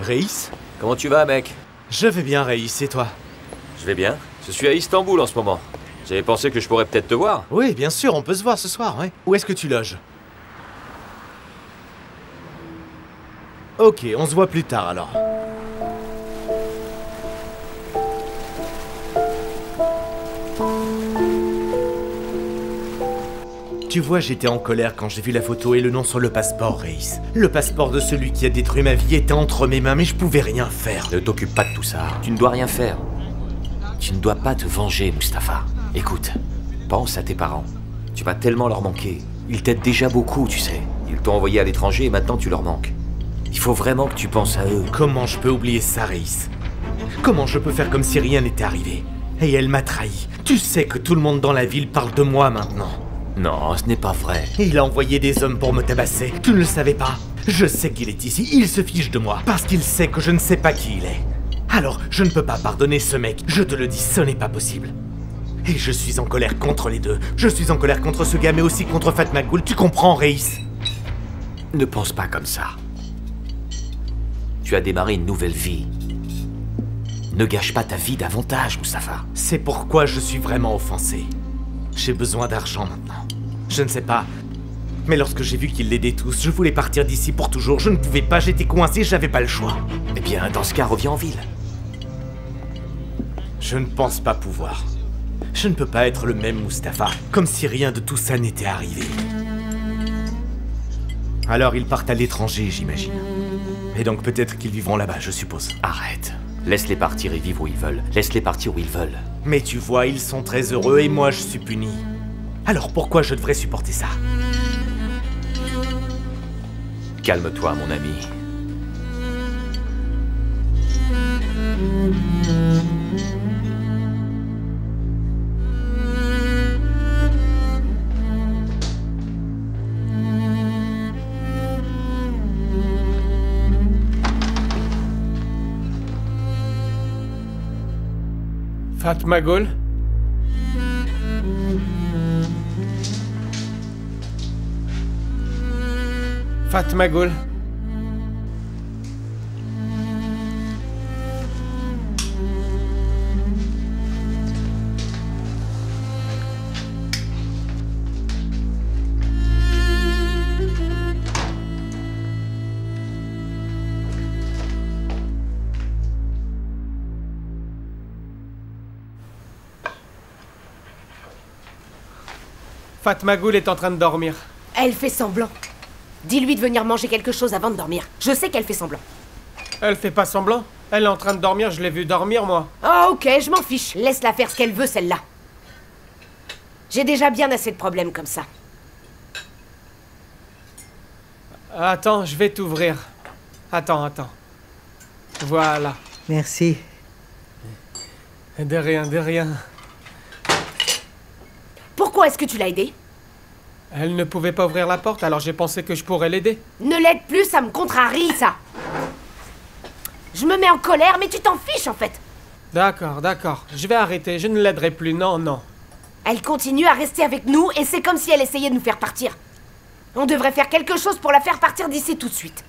Reis? Comment tu vas, mec? Je vais bien, Reis, et toi? Je vais bien. Je suis à Istanbul en ce moment. J'avais pensé que je pourrais peut-être te voir. Oui, bien sûr, on peut se voir ce soir, ouais. Où est-ce que tu loges? Ok, on se voit plus tard alors. Tu vois, j'étais en colère quand j'ai vu la photo et le nom sur le passeport, Reis. Le passeport de celui qui a détruit ma vie était entre mes mains, mais je pouvais rien faire. Ne t'occupe pas de tout ça. Tu ne dois rien faire. Tu ne dois pas te venger, Mustapha. Écoute, pense à tes parents. Tu vas tellement leur manquer. Ils t'aident déjà beaucoup, tu sais. Ils t'ont envoyé à l'étranger et maintenant tu leur manques. Il faut vraiment que tu penses à eux. Comment je peux oublier ça, Reis? Comment je peux faire comme si rien n'était arrivé? Et elle m'a trahi. Tu sais que tout le monde dans la ville parle de moi maintenant. Non, ce n'est pas vrai. Il a envoyé des hommes pour me tabasser. Tu ne le savais pas? Je sais qu'il est ici. Il se fiche de moi. Parce qu'il sait que je ne sais pas qui il est. Alors, je ne peux pas pardonner ce mec. Je te le dis, ce n'est pas possible. Et je suis en colère contre les deux. Je suis en colère contre ce gars, mais aussi contre Fatma Ghoul. Tu comprends, Reis? Ne pense pas comme ça. Tu as démarré une nouvelle vie. Ne gâche pas ta vie davantage, Mustapha. C'est pourquoi je suis vraiment offensé. J'ai besoin d'argent maintenant. Je ne sais pas. Mais lorsque j'ai vu qu'ils l'aidaient tous, je voulais partir d'ici pour toujours. Je ne pouvais pas, j'étais coincé, j'avais pas le choix. Eh bien, dans ce cas, reviens en ville. Je ne pense pas pouvoir. Je ne peux pas être le même Mustapha, comme si rien de tout ça n'était arrivé. Alors ils partent à l'étranger, j'imagine. Et donc peut-être qu'ils vivront là-bas, je suppose. Arrête. Laisse-les partir et vivre où ils veulent. Laisse-les partir où ils veulent. Mais tu vois, ils sont très heureux et moi je suis puni. Alors pourquoi je devrais supporter ça? Calme-toi, mon ami. Fatma Ghoul? Fatma Ghoul? Fatma Ghoul est en train de dormir. Elle fait semblant. Dis-lui de venir manger quelque chose avant de dormir. Je sais qu'elle fait semblant. Elle fait pas semblant. Elle est en train de dormir, je l'ai vue dormir, moi. Oh, ok, je m'en fiche. Laisse-la faire ce qu'elle veut, celle-là. J'ai déjà bien assez de problèmes comme ça. Attends, je vais t'ouvrir. Attends. Voilà. Merci. De rien. Pourquoi est-ce que tu l'as aidée? Elle ne pouvait pas ouvrir la porte, alors j'ai pensé que je pourrais l'aider. Ne l'aide plus, ça me contrarie, ça. Je me mets en colère, mais tu t'en fiches, en fait. D'accord. Je vais arrêter, je ne l'aiderai plus, non. Elle continue à rester avec nous, et c'est comme si elle essayait de nous faire partir. On devrait faire quelque chose pour la faire partir d'ici tout de suite.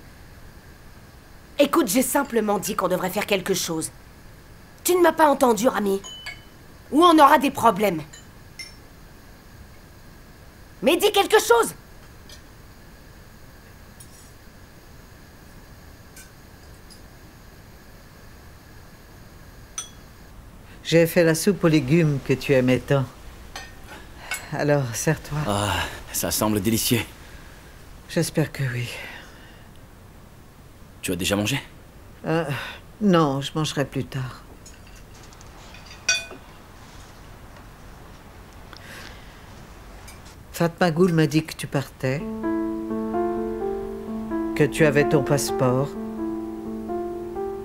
Écoute, j'ai simplement dit qu'on devrait faire quelque chose. Tu ne m'as pas entendu, Rami. Ou on aura des problèmes. Mais dis quelque chose! J'ai fait la soupe aux légumes que tu aimais tant. Alors, sers-toi. Ah, ça semble délicieux. J'espère que oui. Tu as déjà mangé? Non, je mangerai plus tard. Fatma Ghoul m'a dit que tu partais, que tu avais ton passeport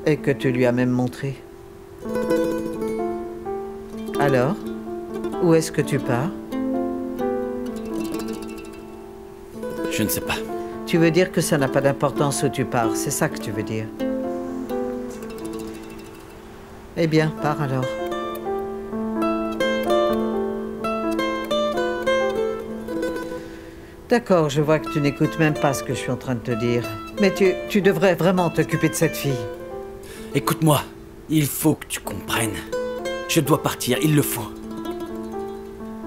et que tu lui as même montré. Alors, où est-ce que tu pars? Je ne sais pas. Tu veux dire que ça n'a pas d'importance où tu pars, c'est ça que tu veux dire? Eh bien, pars alors. D'accord, je vois que tu n'écoutes même pas ce que je suis en train de te dire. Mais tu devrais vraiment t'occuper de cette fille. Écoute-moi, il faut que tu comprennes. Je dois partir, il le faut.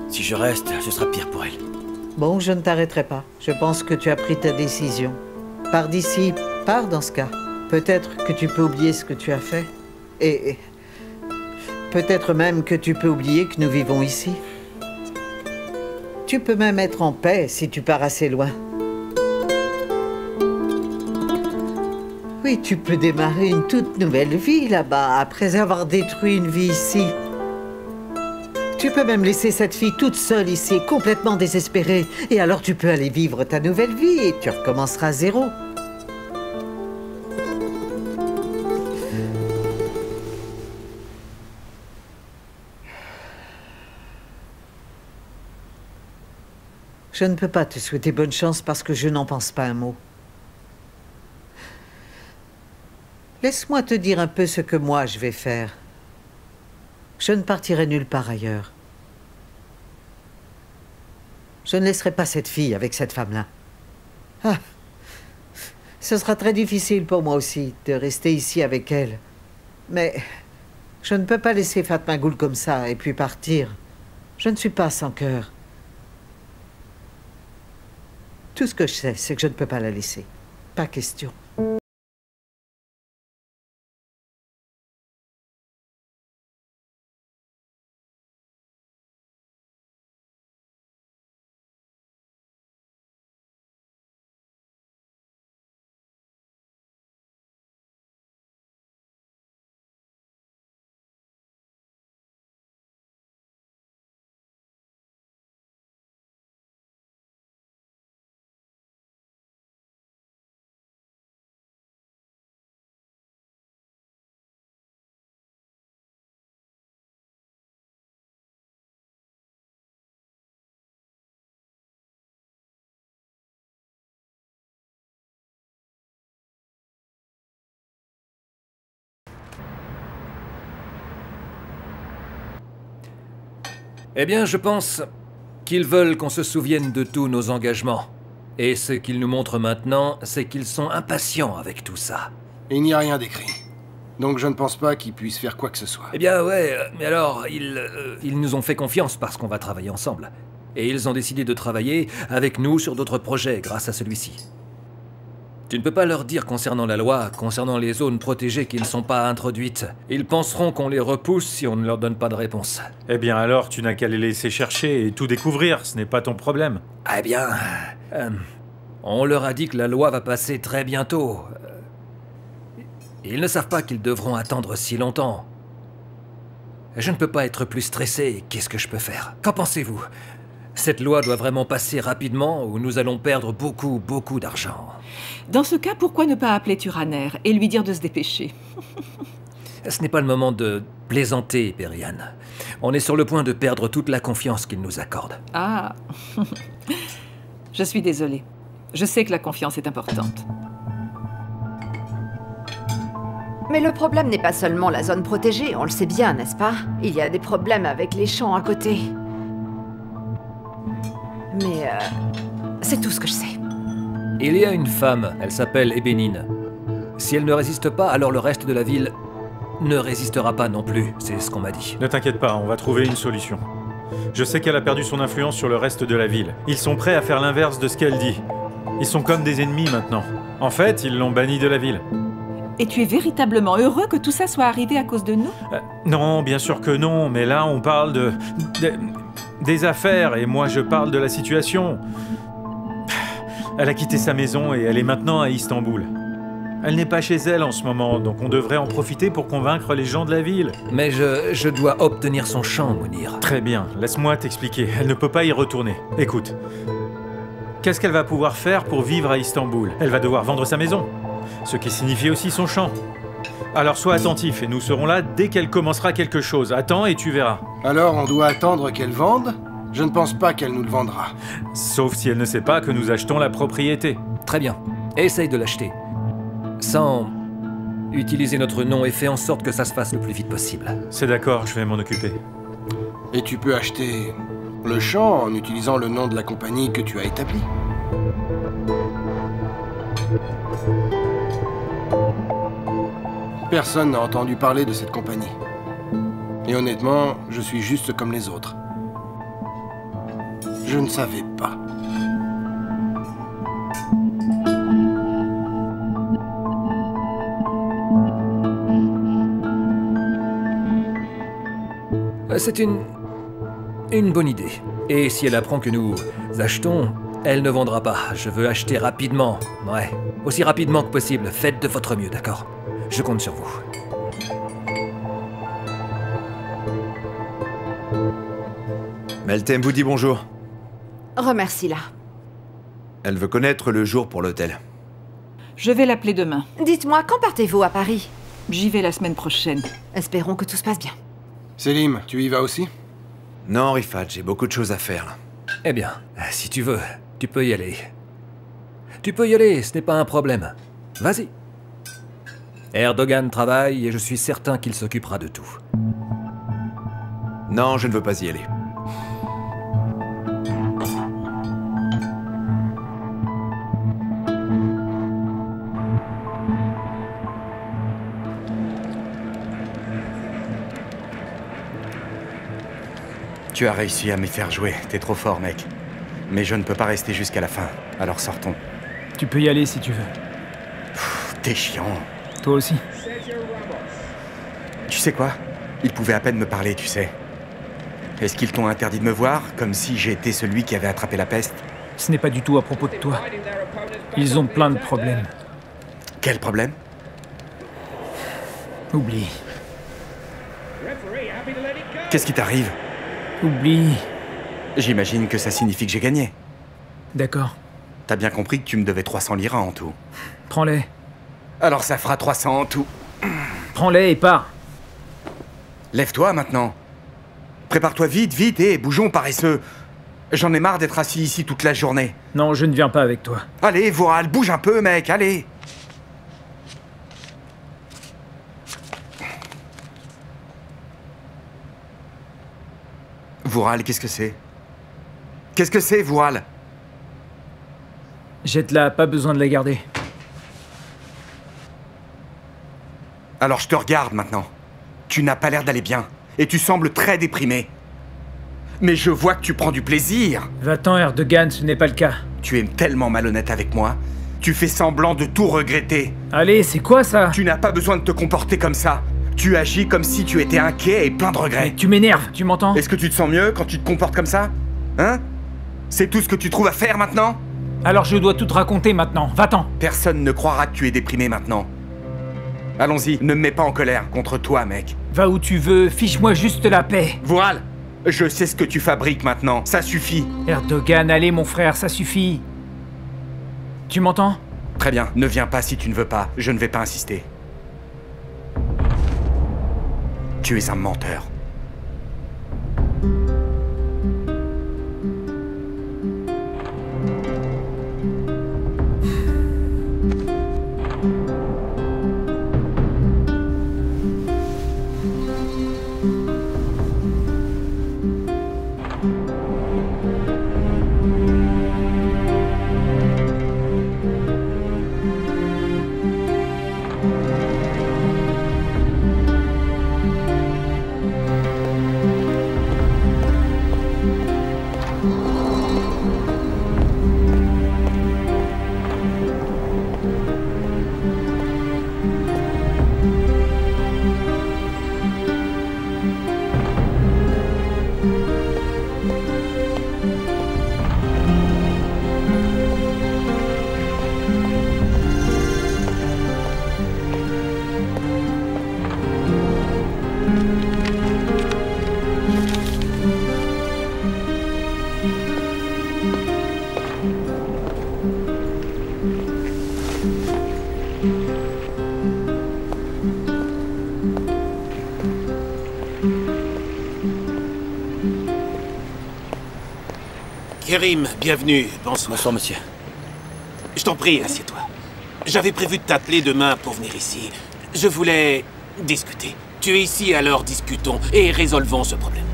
Si je reste, ce sera pire pour elle. Bon, je ne t'arrêterai pas. Je pense que tu as pris ta décision. Pars d'ici, pars dans ce cas. Peut-être que tu peux oublier ce que tu as fait. Et peut-être même que tu peux oublier que nous vivons ici. Tu peux même être en paix si tu pars assez loin. Oui, tu peux démarrer une toute nouvelle vie là-bas, après avoir détruit une vie ici. Tu peux même laisser cette fille toute seule ici, complètement désespérée. Et alors tu peux aller vivre ta nouvelle vie et tu recommenceras à zéro. Je ne peux pas te souhaiter bonne chance parce que je n'en pense pas un mot. Laisse-moi te dire un peu ce que moi je vais faire. Je ne partirai nulle part ailleurs. Je ne laisserai pas cette fille avec cette femme-là. Ah, ce sera très difficile pour moi aussi de rester ici avec elle. Mais je ne peux pas laisser Fatma Gul comme ça et puis partir. Je ne suis pas sans cœur. Tout ce que je sais, c'est que je ne peux pas la laisser. Pas question. Eh bien, je pense qu'ils veulent qu'on se souvienne de tous nos engagements. Et ce qu'ils nous montrent maintenant, c'est qu'ils sont impatients avec tout ça. Il n'y a rien d'écrit. Donc je ne pense pas qu'ils puissent faire quoi que ce soit. Eh bien, ouais, mais alors, ils nous ont fait confiance parce qu'on va travailler ensemble. Et ils ont décidé de travailler avec nous sur d'autres projets grâce à celui-ci. Tu ne peux pas leur dire concernant la loi, concernant les zones protégées qui ne sont pas introduites. Ils penseront qu'on les repousse si on ne leur donne pas de réponse. Eh bien alors, tu n'as qu'à les laisser chercher et tout découvrir, ce n'est pas ton problème. Eh bien, on leur a dit que la loi va passer très bientôt. Ils ne savent pas qu'ils devront attendre si longtemps. Je ne peux pas être plus stressé, qu'est-ce que je peux faire? Qu'en pensez-vous? Cette loi doit vraiment passer rapidement ou nous allons perdre beaucoup d'argent. Dans ce cas, pourquoi ne pas appeler Turaner et lui dire de se dépêcher? Ce n'est pas le moment de plaisanter, Periane. On est sur le point de perdre toute la confiance qu'il nous accorde. Ah, je suis désolée. Je sais que la confiance est importante. Mais le problème n'est pas seulement la zone protégée, on le sait bien, n'est-ce pas? Il y a des problèmes avec les champs à côté. Mais c'est tout ce que je sais. Il y a une femme, elle s'appelle Ébénine. Si elle ne résiste pas, alors le reste de la ville ne résistera pas non plus, c'est ce qu'on m'a dit. Ne t'inquiète pas, on va trouver une solution. Je sais qu'elle a perdu son influence sur le reste de la ville. Ils sont prêts à faire l'inverse de ce qu'elle dit. Ils sont comme des ennemis maintenant. En fait, ils l'ont bannie de la ville. Et tu es véritablement heureux que tout ça soit arrivé à cause de nous? Non, bien sûr que non, mais là on parle des affaires et moi je parle de la situation. Elle a quitté sa maison et elle est maintenant à Istanbul. Elle n'est pas chez elle en ce moment, donc on devrait en profiter pour convaincre les gens de la ville. Mais je dois obtenir son champ, Mounir. Très bien, laisse-moi t'expliquer. Elle ne peut pas y retourner. Écoute, qu'est-ce qu'elle va pouvoir faire pour vivre à Istanbul? Elle va devoir vendre sa maison, ce qui signifie aussi son champ. Alors sois attentif et nous serons là dès qu'elle commencera quelque chose. Attends et tu verras. Alors on doit attendre qu'elle vende? Je ne pense pas qu'elle nous le vendra. Sauf si elle ne sait pas que nous achetons la propriété. Très bien. Essaye de l'acheter. Sans utiliser notre nom et fais en sorte que ça se fasse le plus vite possible. C'est d'accord, je vais m'en occuper. Et tu peux acheter le champ en utilisant le nom de la compagnie que tu as établie. Personne n'a entendu parler de cette compagnie. Et honnêtement, je suis juste comme les autres. Je ne savais pas. C'est une bonne idée. Et si elle apprend que nous achetons, elle ne vendra pas. Je veux acheter rapidement. Ouais, aussi rapidement que possible. Faites de votre mieux, d'accord? Je compte sur vous. Meltem vous dit bonjour. Remercie-la. Elle veut connaître le jour pour l'hôtel. Je vais l'appeler demain. Dites-moi, quand partez-vous à Paris? J'y vais la semaine prochaine. Espérons que tout se passe bien. Selim, tu y vas aussi? Non, Rifat, j'ai beaucoup de choses à faire, là. Eh bien, si tu veux, tu peux y aller. Tu peux y aller, ce n'est pas un problème. Vas-y. Erdogan travaille et je suis certain qu'il s'occupera de tout. Non, je ne veux pas y aller. Tu as réussi à m'y faire jouer, t'es trop fort, mec. Mais je ne peux pas rester jusqu'à la fin, alors sortons. Tu peux y aller si tu veux. T'es chiant. Toi aussi. Tu sais quoi? Ils pouvaient à peine me parler, tu sais. Est-ce qu'ils t'ont interdit de me voir, comme si j'étais celui qui avait attrapé la peste? Ce n'est pas du tout à propos de toi. Ils ont plein de problèmes. Quel problème? Oublie. Qu'est-ce qui t'arrive? Oublie. J'imagine que ça signifie que j'ai gagné. D'accord. T'as bien compris que tu me devais 300 liras en tout. Prends-les. Alors ça fera 300 en tout. Prends-les et pars. Lève-toi maintenant. Prépare-toi vite, vite, et bougeons, paresseux. J'en ai marre d'être assis ici toute la journée. Non, je ne viens pas avec toi. Allez, Vural, bouge un peu, mec, allez. Vural, qu'est-ce que c'est? Qu'est-ce que c'est, Vural? Jette-la, pas besoin de la garder. Alors je te regarde maintenant. Tu n'as pas l'air d'aller bien, et tu sembles très déprimé. Mais je vois que tu prends du plaisir. Va-t'en, Erdogan, ce n'est pas le cas. Tu es tellement malhonnête avec moi. Tu fais semblant de tout regretter. Allez, c'est quoi ça? Tu n'as pas besoin de te comporter comme ça. Tu agis comme si tu étais inquiet et plein de regrets. Mais tu m'énerves, tu m'entends? Est-ce que tu te sens mieux quand tu te comportes comme ça? Hein? C'est tout ce que tu trouves à faire maintenant? Alors je dois tout te raconter maintenant, va-t'en. Personne ne croira que tu es déprimé maintenant. Allons-y, ne me mets pas en colère contre toi, mec. Va où tu veux, fiche-moi juste la paix. Vural, je sais ce que tu fabriques maintenant, ça suffit. Erdogan, allez mon frère, ça suffit. Tu m'entends? Très bien, ne viens pas si tu ne veux pas, je ne vais pas insister. Tu es un menteur. Kerim, bienvenue. Bonsoir. Bonsoir, monsieur. Je t'en prie, assieds-toi. J'avais prévu de t'appeler demain pour venir ici. Je voulais discuter. Tu es ici, alors discutons et résolvons ce problème.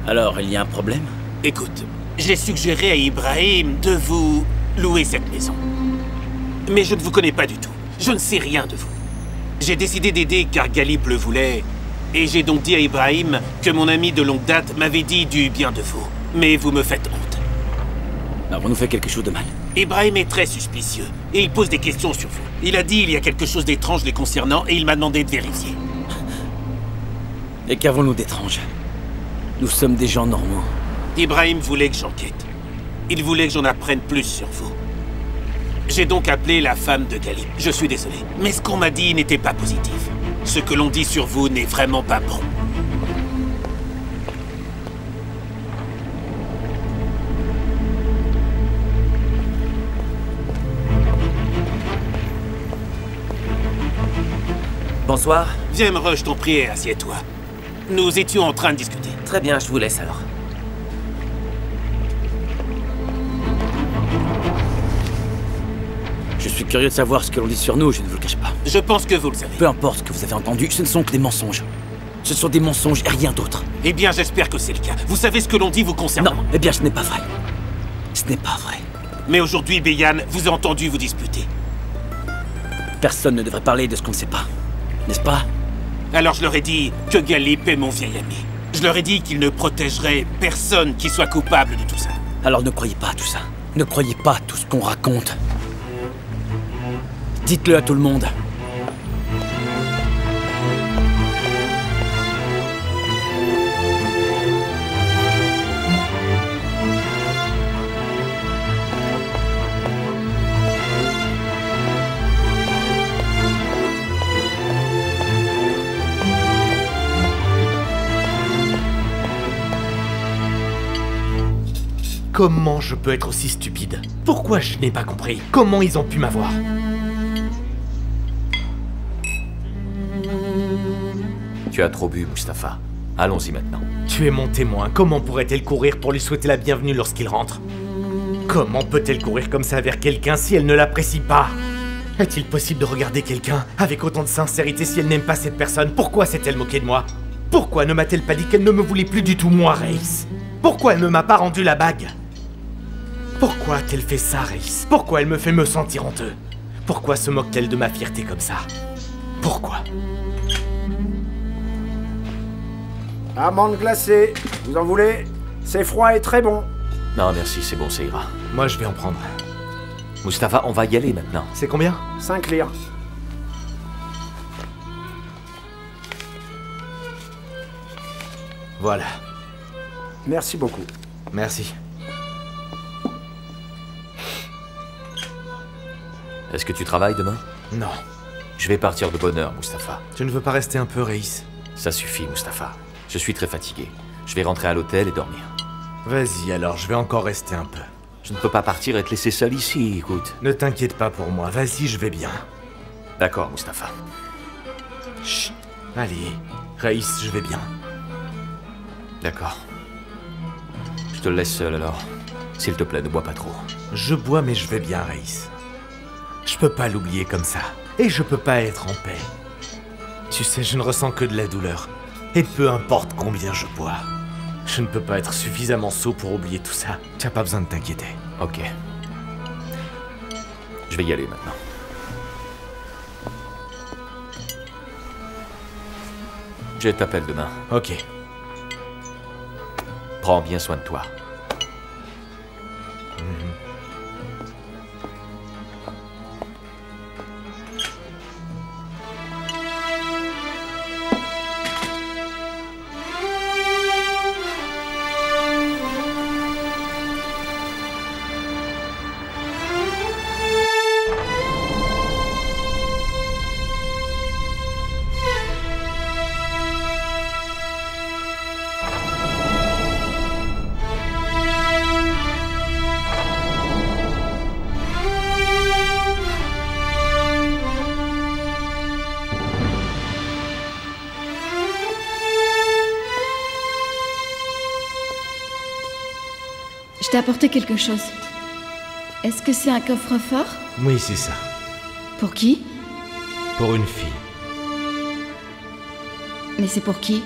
Alors, il y a un problème? Écoute, j'ai suggéré à Ibrahim de vous louer cette maison. Mais je ne vous connais pas du tout. Je ne sais rien de vous. J'ai décidé d'aider car Galip le voulait. Et j'ai donc dit à Ibrahim que mon ami de longue date m'avait dit du bien de vous. Mais vous me faites honte. Avons-nous fait quelque chose de mal? Ibrahim est très suspicieux et il pose des questions sur vous. Il a dit il y a quelque chose d'étrange les concernant et il m'a demandé de vérifier. Et qu'avons-nous d'étrange? Nous sommes des gens normaux. Ibrahim voulait que j'enquête. Il voulait que j'en apprenne plus sur vous. J'ai donc appelé la femme de Galip. Je suis désolé. Mais ce qu'on m'a dit n'était pas positif. Ce que l'on dit sur vous n'est vraiment pas bon. Bonsoir. Viens, Mre, je t'en prie, et assieds-toi. Nous étions en train de discuter. Très bien, je vous laisse alors. Je suis curieux de savoir ce que l'on dit sur nous, je ne vous le cache pas. Je pense que vous le savez. Peu importe ce que vous avez entendu, ce ne sont que des mensonges. Ce sont des mensonges et rien d'autre. Eh bien, j'espère que c'est le cas. Vous savez ce que l'on dit vous concernant? Non, eh bien, ce n'est pas vrai. Ce n'est pas vrai. Mais aujourd'hui, Beyan vous a entendu vous disputer. Personne ne devrait parler de ce qu'on ne sait pas. N'est-ce pas? Alors je leur ai dit que Galip est mon vieil ami. Je leur ai dit qu'il ne protégerait personne qui soit coupable de tout ça. Alors ne croyez pas à tout ça. Ne croyez pas à tout ce qu'on raconte. Dites-le à tout le monde. Comment je peux être aussi stupide? Pourquoi je n'ai pas compris? Comment ils ont pu m'avoir? Tu as trop bu, Mustapha. Allons-y maintenant. Tu es mon témoin. Comment pourrait-elle courir pour lui souhaiter la bienvenue lorsqu'il rentre? Comment peut-elle courir comme ça vers quelqu'un si elle ne l'apprécie pas? Est-il possible de regarder quelqu'un avec autant de sincérité si elle n'aime pas cette personne? Pourquoi s'est-elle moquée de moi? Pourquoi ne m'a-t-elle pas dit qu'elle ne me voulait plus du tout, moi, Reis? Pourquoi elle ne m'a pas rendu la bague? Pourquoi a-t-elle fait ça, Reis? Pourquoi elle me fait me sentir honteux? Pourquoi se moque-t-elle de ma fierté comme ça? Pourquoi? Amande glacée, vous en voulez? C'est froid et très bon. Non, merci, c'est bon, ça ira. Moi, je vais en prendre. Mustapha, on va y aller maintenant. C'est combien? 5 lire. Voilà. Merci beaucoup. Merci. Est-ce que tu travailles demain? Non. Je vais partir de bonne heure, Mustapha. Tu ne veux pas rester un peu, Reis? Ça suffit, Mustapha. Je suis très fatigué. Je vais rentrer à l'hôtel et dormir. Vas-y alors, je vais encore rester un peu. Je ne peux pas partir et te laisser seul ici, écoute. Ne t'inquiète pas pour moi, vas-y, je vais bien. D'accord, Mustapha. Chut. Allez, Reis, je vais bien. D'accord. Je te laisse seul alors. S'il te plaît, ne bois pas trop. Je bois, mais je vais bien, Reis. Je peux pas l'oublier comme ça. Et je peux pas être en paix. Tu sais, je ne ressens que de la douleur. Et peu importe combien je bois, je ne peux pas être suffisamment sot pour oublier tout ça. Tu n'as pas besoin de t'inquiéter. Ok. Je vais y aller maintenant. Je t'appelle demain. Ok. Prends bien soin de toi. Je t'ai apporté quelque chose. Est-ce que c'est un coffre-fort? Oui, c'est ça. Pour qui? Pour une fille. Mais c'est pour qui?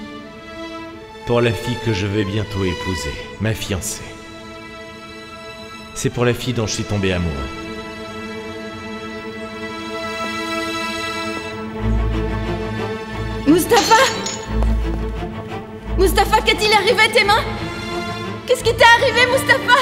Pour la fille que je vais bientôt épouser, ma fiancée. C'est pour la fille dont je suis tombé amoureux. Mustapha! Mustapha, qu'est-il arrivé à tes mains? Qu'est-ce qui t'est arrivé, Mustapha?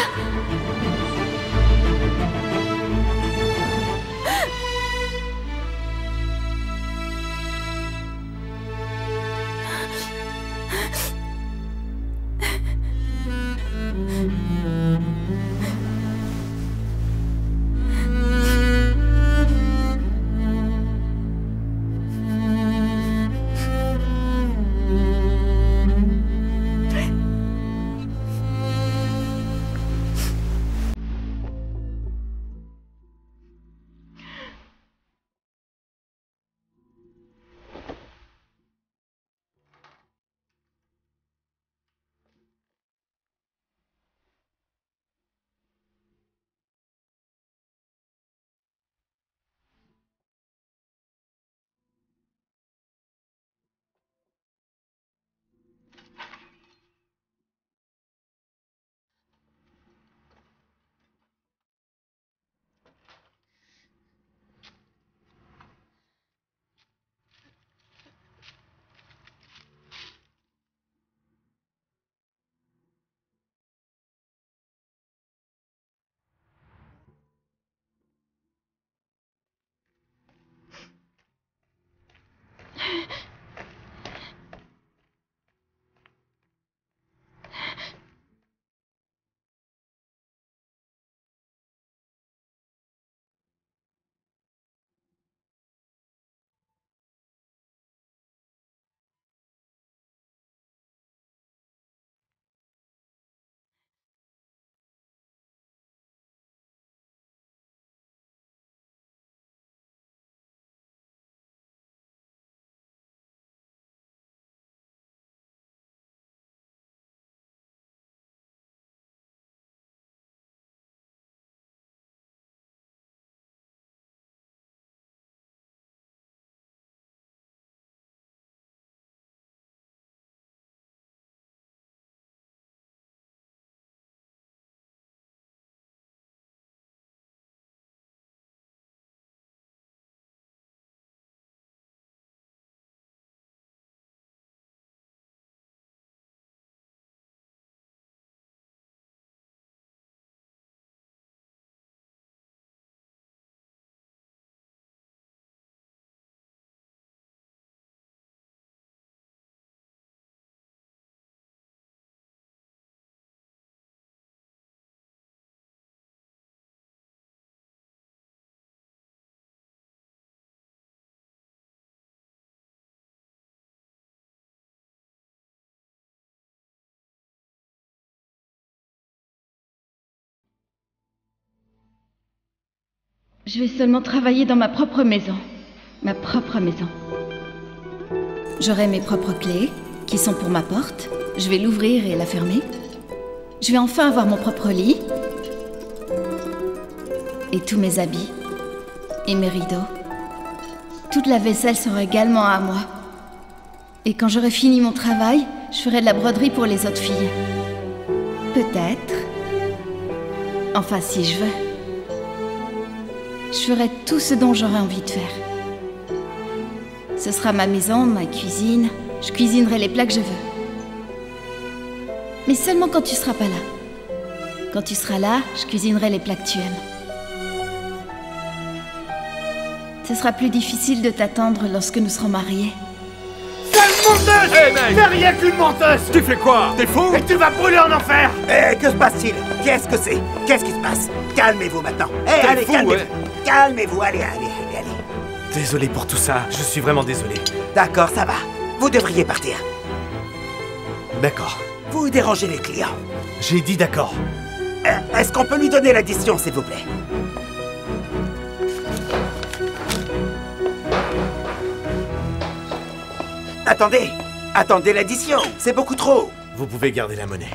Je vais seulement travailler dans ma propre maison. Ma propre maison. J'aurai mes propres clés, qui sont pour ma porte. Je vais l'ouvrir et la fermer. Je vais enfin avoir mon propre lit. Et tous mes habits. Et mes rideaux. Toute la vaisselle sera également à moi. Et quand j'aurai fini mon travail, je ferai de la broderie pour les autres filles. Peut-être. Enfin, si je veux. Je ferai tout ce dont j'aurai envie de faire. Ce sera ma maison, ma cuisine. Je cuisinerai les plats que je veux. Mais seulement quand tu seras pas là. Quand tu seras là, je cuisinerai les plats que tu aimes. Ce sera plus difficile de t'attendre lorsque nous serons mariés. Sale menteuse! Hey, mec! T'es rien qu'une menteuse! Tu fais quoi? T'es fou? Et tu vas brûler en enfer! Que se passe-t-il? Qu'est-ce que c'est? Qu'est-ce qui se passe? Calmez-vous maintenant. Allez, fou, calmez-vous. ouais. Calmez-vous, allez. Désolé pour tout ça, je suis vraiment désolé. D'accord, ça va. Vous devriez partir. D'accord. Vous dérangez les clients. J'ai dit d'accord. Est-ce qu'on peut lui donner l'addition, s'il vous plaît? Attendez l'addition. C'est beaucoup trop. Vous pouvez garder la monnaie.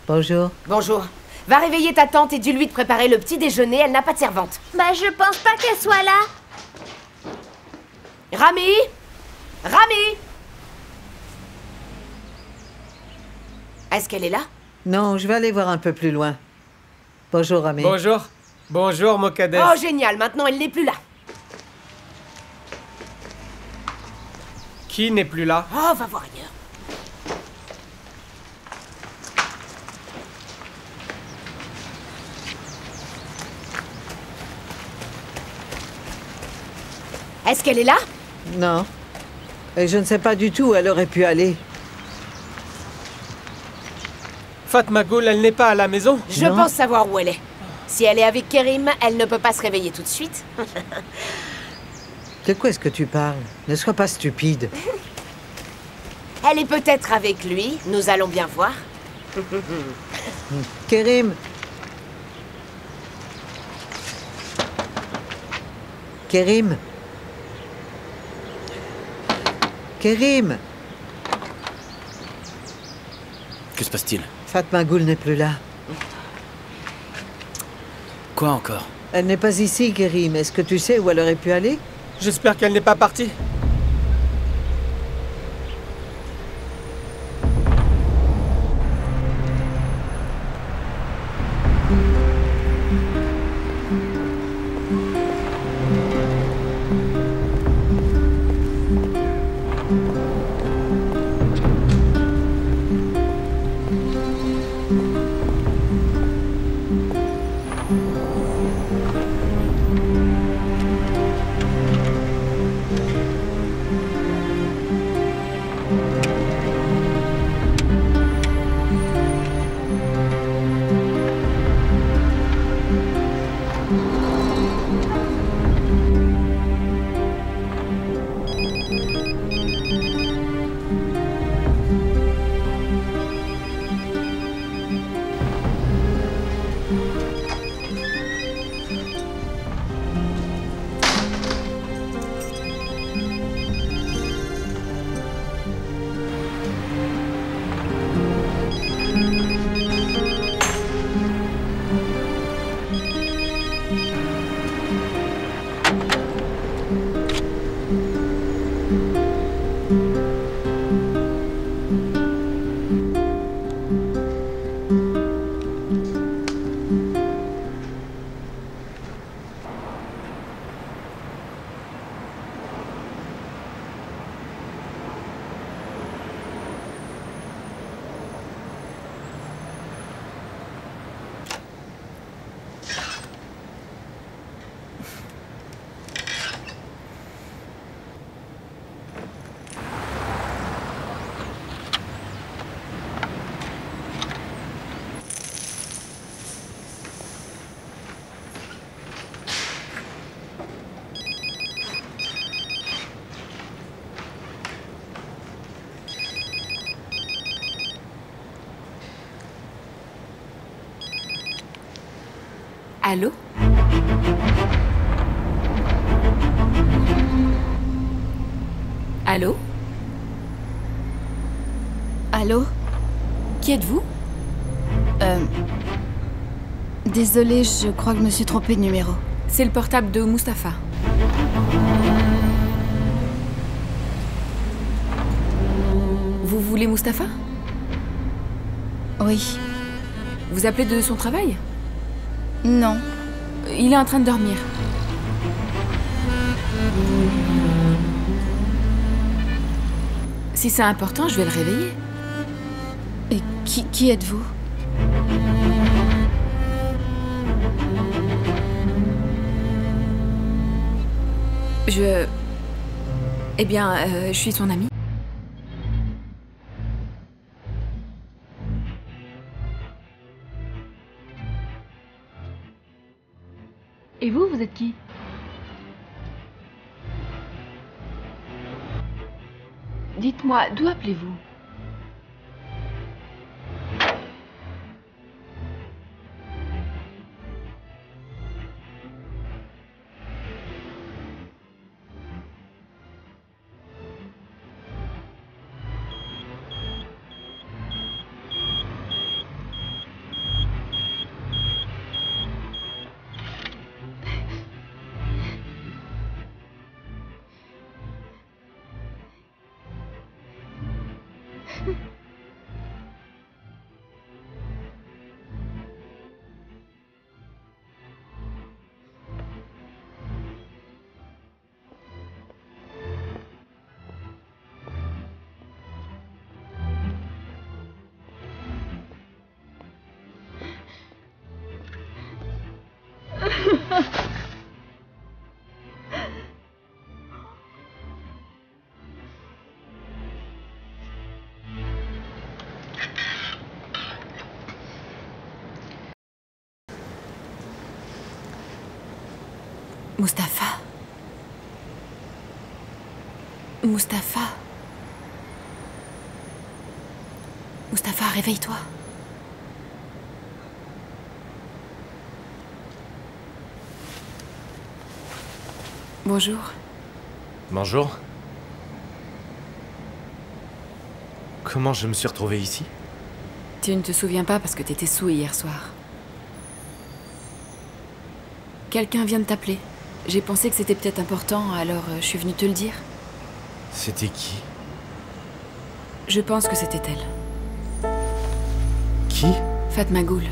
Bonjour. Bonjour. Va réveiller ta tante et dis-lui de préparer le petit déjeuner, elle n'a pas de servante. Bah, je pense pas qu'elle soit là. Rami Rami Est-ce qu'elle est là? Non, je vais aller voir un peu plus loin. Bonjour, Rami. Bonjour. Bonjour, Mokaddes. Oh, génial, maintenant elle n'est plus là. Qui n'est plus là? Oh, va voir ailleurs. Est-ce qu'elle est là? Non. Et je ne sais pas du tout où elle aurait pu aller. Fatma Ghoul, elle n'est pas à la maison? Je pense savoir où elle est. Si elle est avec Kerim, elle ne peut pas se réveiller tout de suite. De quoi est-ce que tu parles? Ne sois pas stupide. Elle est peut-être avec lui, nous allons bien voir. Kerim! Kerim! Kerim! Que se passe-t-il? Fatma Ghoul n'est plus là. Quoi encore? Elle n'est pas ici, Kerim. Est-ce que tu sais où elle aurait pu aller? J'espère qu'elle n'est pas partie. Allô? Allô? Allô? Qui êtes-vous? Désolée, je crois que je me suis trompée de numéro. C'est le portable de Mustapha. Vous voulez Mustapha? Oui. Vous appelez de son travail? Non. Il est en train de dormir. Si c'est important, je vais le réveiller. Et qui êtes-vous? Eh bien, je suis son amie. Et vous, vous êtes qui? Dites-moi, d'où appelez-vous? Mustapha. Mustapha. Mustapha, réveille-toi. Bonjour. Bonjour. Comment je me suis retrouvé ici? Tu ne te souviens pas parce que t'étais saoul hier soir. Quelqu'un vient de t'appeler. J'ai pensé que c'était peut-être important, alors je suis venue te le dire. C'était qui? Je pense que c'était elle. Qui? Fatma Ghoul.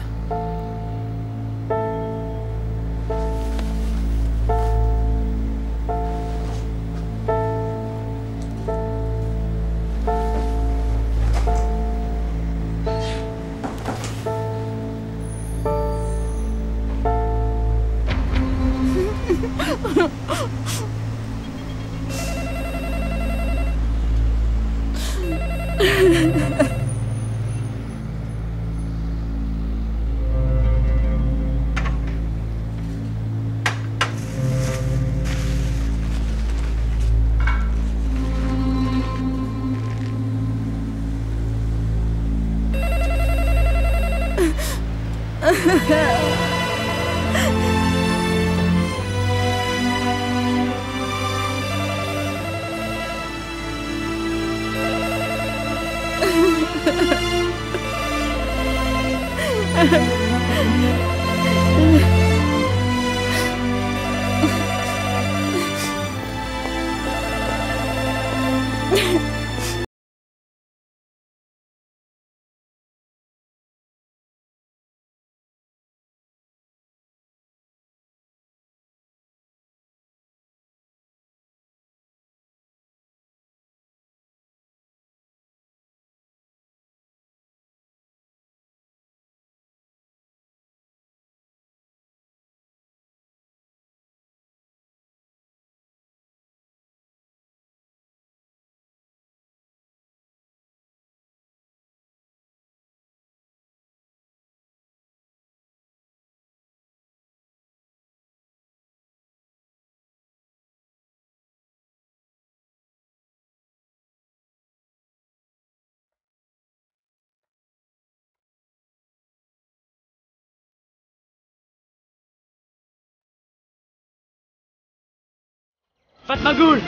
Fatma Ghoul!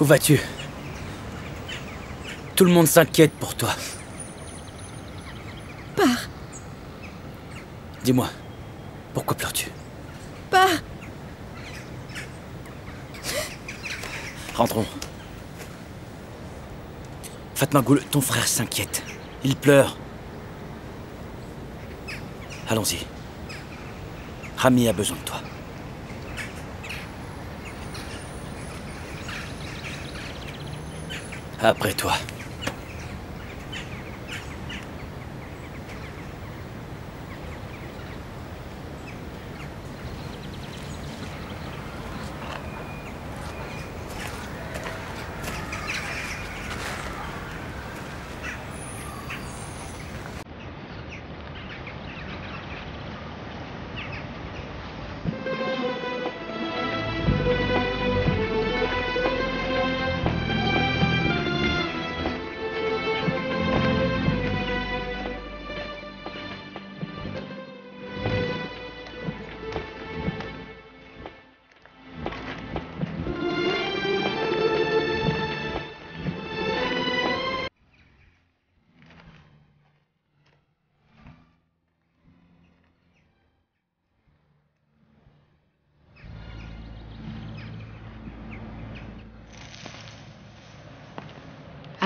Où vas-tu? Tout le monde s'inquiète pour toi. Pars. Dis-moi, pourquoi pleures-tu? Pars. Rentrons. Fatma Ghoul, ton frère s'inquiète. Il pleure. Allons-y. Rami a besoin de toi. Après toi.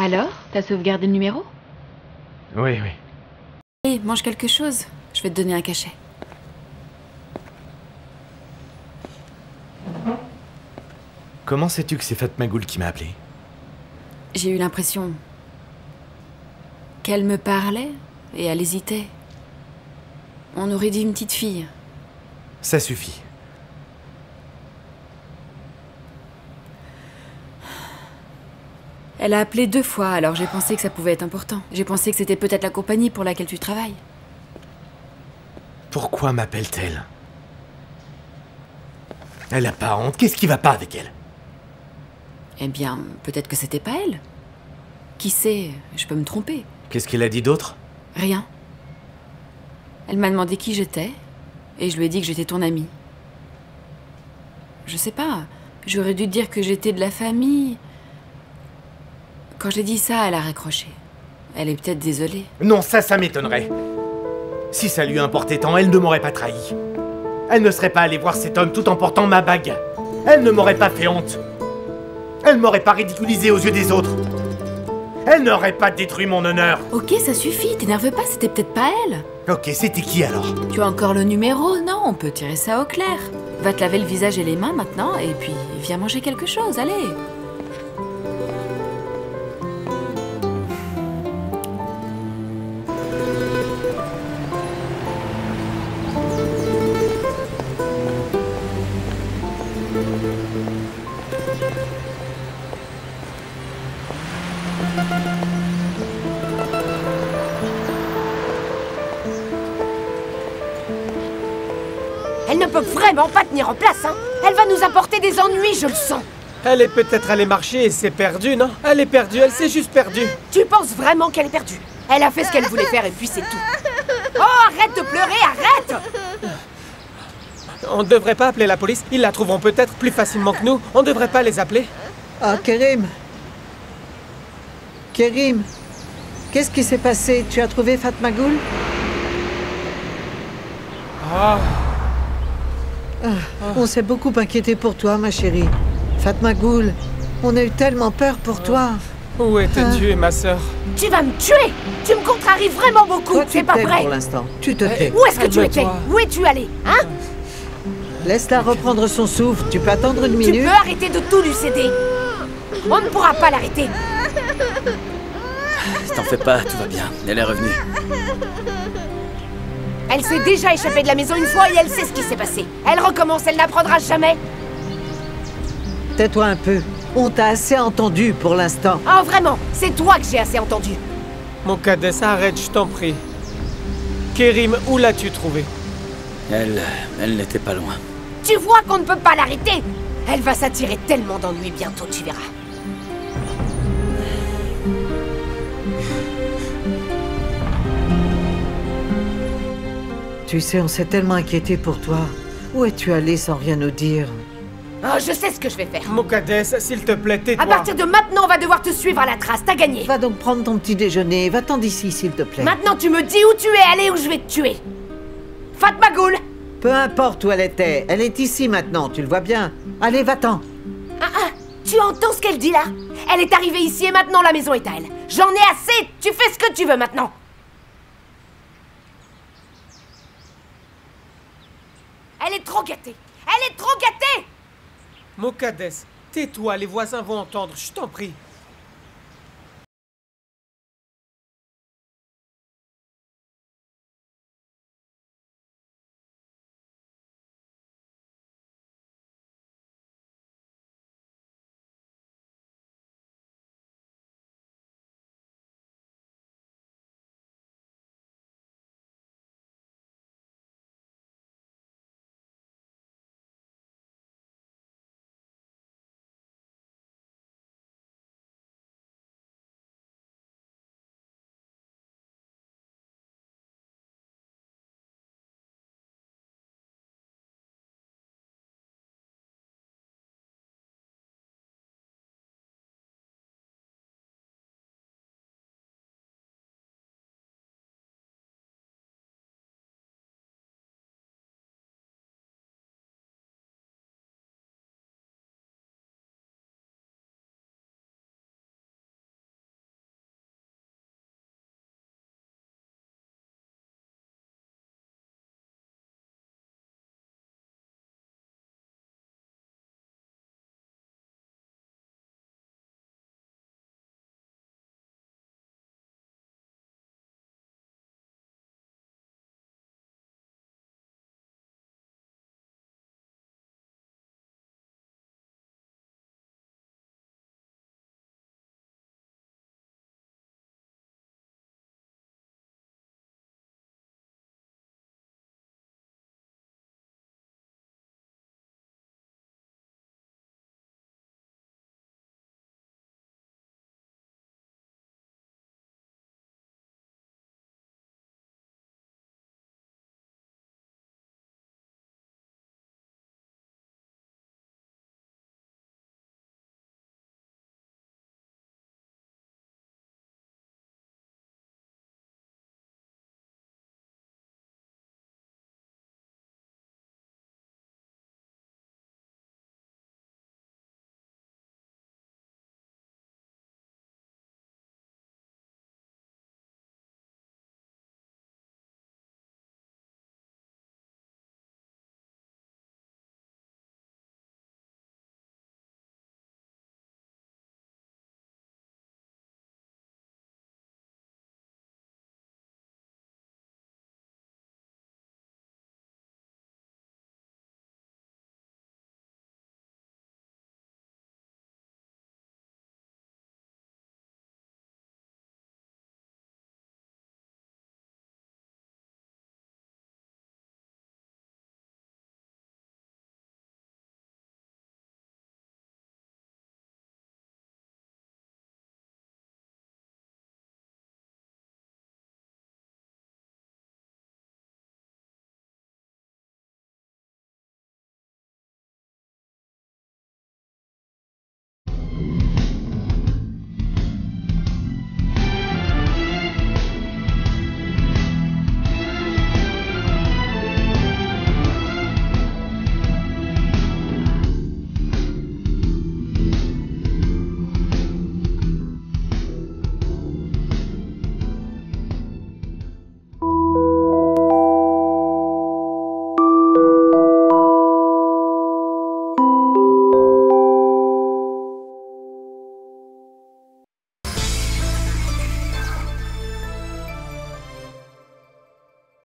Alors, t'as sauvegardé le numéro? Oui, oui. Hé, mange quelque chose. Je vais te donner un cachet. Comment sais-tu que c'est Fatma Goul qui m'a appelé? J'ai eu l'impression qu'elle me parlait et elle hésitait. On aurait dit une petite fille. Ça suffit. Elle a appelé 2 fois, alors j'ai pensé que ça pouvait être important. J'ai pensé que c'était peut-être la compagnie pour laquelle tu travailles. Pourquoi m'appelle-t-elle? Elle a pas honte. Qu'est-ce qui va pas avec elle? Eh bien, peut-être que c'était pas elle. Qui sait, je peux me tromper. Qu'est-ce qu'elle a dit d'autre? Rien. Elle m'a demandé qui j'étais, et je lui ai dit que j'étais ton amie. Je sais pas, j'aurais dû te dire que j'étais de la famille. Quand j'ai dit ça, elle a raccroché. Elle est peut-être désolée. Non, ça m'étonnerait. Si ça lui importait tant, elle ne m'aurait pas trahi. Elle ne serait pas allée voir cet homme tout en portant ma bague. Elle ne m'aurait pas fait honte. Elle m'aurait pas ridiculisé aux yeux des autres. Elle n'aurait pas détruit mon honneur. Ok, ça suffit, t'énerve pas, c'était peut-être pas elle. Ok, c'était qui alors? Tu as encore le numéro? Non, on peut tirer ça au clair. Va te laver le visage et les mains maintenant, et puis viens manger quelque chose, allez. Elle ne peut vraiment pas tenir en place, hein. Elle va nous apporter des ennuis, je le sens. Elle est peut-être allée marcher et s'est perdue, non? Elle est perdue, elle s'est juste perdue. Tu penses vraiment qu'elle est perdue? Elle a fait ce qu'elle voulait faire et puis c'est tout. Oh, arrête de pleurer, arrête! On ne devrait pas appeler la police. Ils la trouveront peut-être plus facilement que nous. On ne devrait pas les appeler. Ah, Kerim. Kerim, qu'est-ce qui s'est passé? Tu as trouvé Fatma Goul? Ah. On s'est beaucoup inquiété pour toi, ma chérie. Fatma Goul, on a eu tellement peur pour toi. Où étais-tu, ma sœur? Tu vas me tuer! Tu me contraries vraiment beaucoup, Toi, c'est pas vrai? pour l'instant. Tu te tais. Où est-ce que tu étais? Où es-tu allé? Hein? Laisse-la reprendre son souffle. Tu peux attendre une minute? Tu peux arrêter de tout lui céder. On ne pourra pas l'arrêter. T'en fais pas, tout va bien. Elle est revenue. Elle s'est déjà échappée de la maison une fois et elle sait ce qui s'est passé. Elle recommence, elle n'apprendra jamais. Tais-toi un peu. On t'a assez entendu pour l'instant. Oh, vraiment? C'est toi que j'ai assez entendu. Mon cadet, arrête, je t'en prie. Kerim, où l'as-tu trouvé? Elle n'était pas loin. Tu vois qu'on ne peut pas l'arrêter. Elle va s'attirer tellement d'ennuis bientôt, tu verras. Tu sais, on s'est tellement inquiété pour toi. Où es-tu allé sans rien nous dire? Oh, je sais ce que je vais faire. Mokaddes, s'il te plaît, tais-toi. À partir de maintenant, on va devoir te suivre à la trace. T'as gagné. Va donc prendre ton petit déjeuner. Va-t'en d'ici, s'il te plaît. Maintenant, tu me dis où tu es allé ou je vais te tuer. Fatma Goul. Peu importe où elle était. Elle est ici maintenant, tu le vois bien. Allez, va-t'en. Tu entends ce qu'elle dit là? Elle est arrivée ici et maintenant la maison est à elle. J'en ai assez. Tu fais ce que tu veux maintenant. Elle est trop gâtée. Elle est trop gâtée. Mokaddes, tais-toi, les voisins vont entendre, je t'en prie.